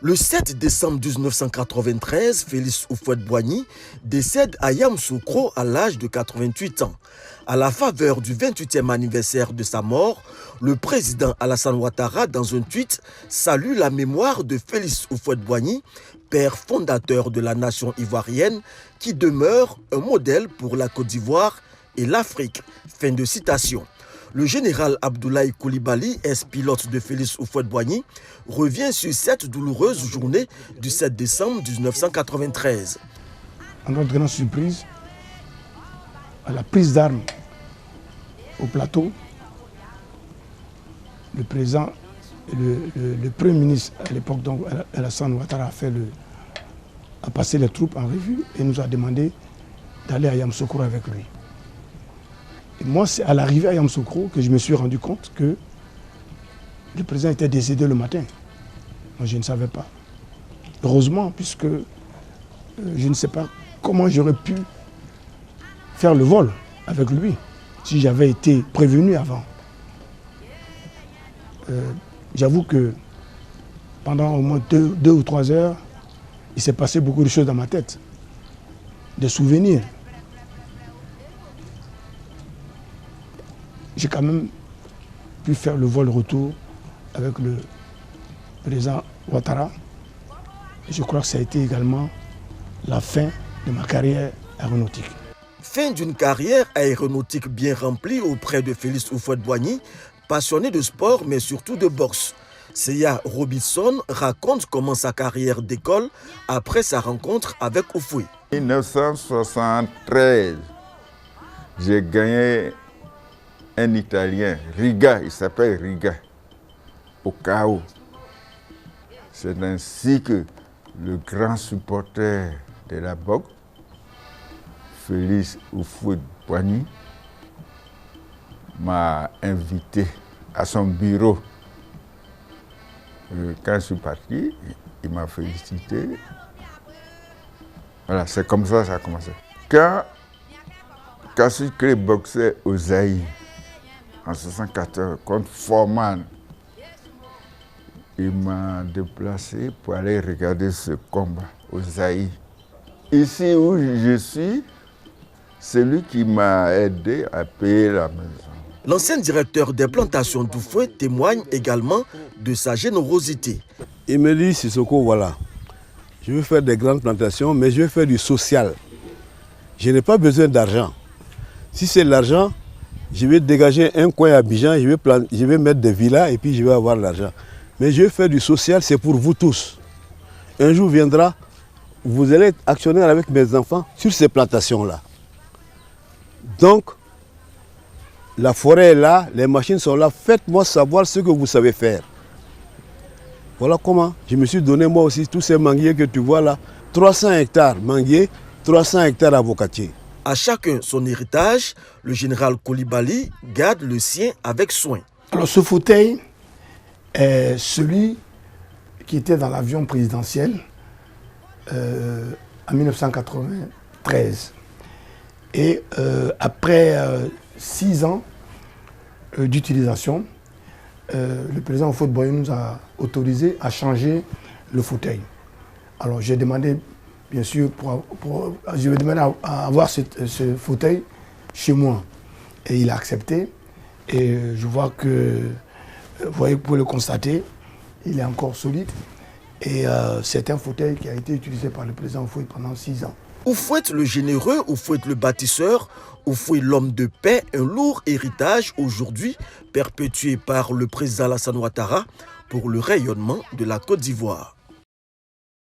Le 7 décembre 1993, Félix Houphouët-Boigny décède à Yamoussoukro à l'âge de 88 ans. À la faveur du 28e anniversaire de sa mort, le président Alassane Ouattara, dans un tweet, salue la mémoire de Félix Houphouët-Boigny, père fondateur de la nation ivoirienne, qui demeure un modèle pour la Côte d'Ivoire et l'Afrique. Fin de citation. Le général Abdoulaye Coulibaly, ex-pilote de Félix Houphouët-Boigny, revient sur cette douloureuse journée du 7 décembre 1993. À notre grande surprise, à la prise d'armes au plateau, le président, le premier ministre à l'époque, donc Alassane Ouattara, a passé les troupes en revue et nous a demandé d'aller à Yamoussoukro avec lui. Et moi, c'est à l'arrivée à Yamoussoukro que je me suis rendu compte que le président était décédé le matin. Moi, je ne savais pas. Heureusement, puisque je ne sais pas comment j'aurais pu faire le vol avec lui si j'avais été prévenu avant. J'avoue que pendant au moins deux ou 3 heures, il s'est passé beaucoup de choses dans ma tête, des souvenirs. J'ai quand même pu faire le vol retour avec le président Ouattara. Et je crois que ça a été également la fin de ma carrière aéronautique. Fin d'une carrière aéronautique bien remplie auprès de Félix Houphouët-Boigny, passionné de sport mais surtout de boxe. Seya Robinson raconte comment sa carrière décolle après sa rencontre avec Houphouët. En 1973, j'ai gagné un Italien, Riga, il s'appelle Riga, au chaos. C'est ainsi que le grand supporter de la boxe, Félix Houphouët-Boigny, m'a invité à son bureau. Quand je suis parti, il m'a félicité. Voilà, c'est comme ça que ça a commencé. Quand Cassius Clay boxait au Zaïre, en 1974, contre Foreman, il m'a déplacé pour aller regarder ce combat au Zaïre. Ici où je suis, c'est lui qui m'a aidé à payer la maison. L'ancien directeur des plantations d'Houphouët témoigne également de sa générosité. Il me dit, Sissoko, voilà, je veux faire des grandes plantations, mais je veux faire du social. Je n'ai pas besoin d'argent. Si c'est l'argent, je vais dégager un coin à Abidjan, je vais mettre des villas et puis je vais avoir l'argent. Mais je vais faire du social, c'est pour vous tous. Un jour viendra, vous allez être actionnaire avec mes enfants sur ces plantations-là. Donc, la forêt est là, les machines sont là, faites-moi savoir ce que vous savez faire. Voilà comment je me suis donné moi aussi tous ces manguiers que tu vois là. 300 hectares manguiers, 300 hectares avocatiers. À chacun son héritage, le général Coulibaly garde le sien avec soin. Alors ce fauteuil est celui qui était dans l'avion présidentiel en 1993. Et après 6 ans d'utilisation, le président Houphouët-Boigny nous a autorisé à changer le fauteuil. Alors j'ai demandé, bien sûr, je vais demander à avoir ce fauteuil chez moi. Et il a accepté. Et je vois que, vous pouvez le constater, il est encore solide. Et c'est un fauteuil qui a été utilisé par le président Houphouët pendant 6 ans. Houphouët le généreux, Houphouët le bâtisseur, Houphouët l'homme de paix, un lourd héritage aujourd'hui perpétué par le président Alassane Ouattara pour le rayonnement de la Côte d'Ivoire.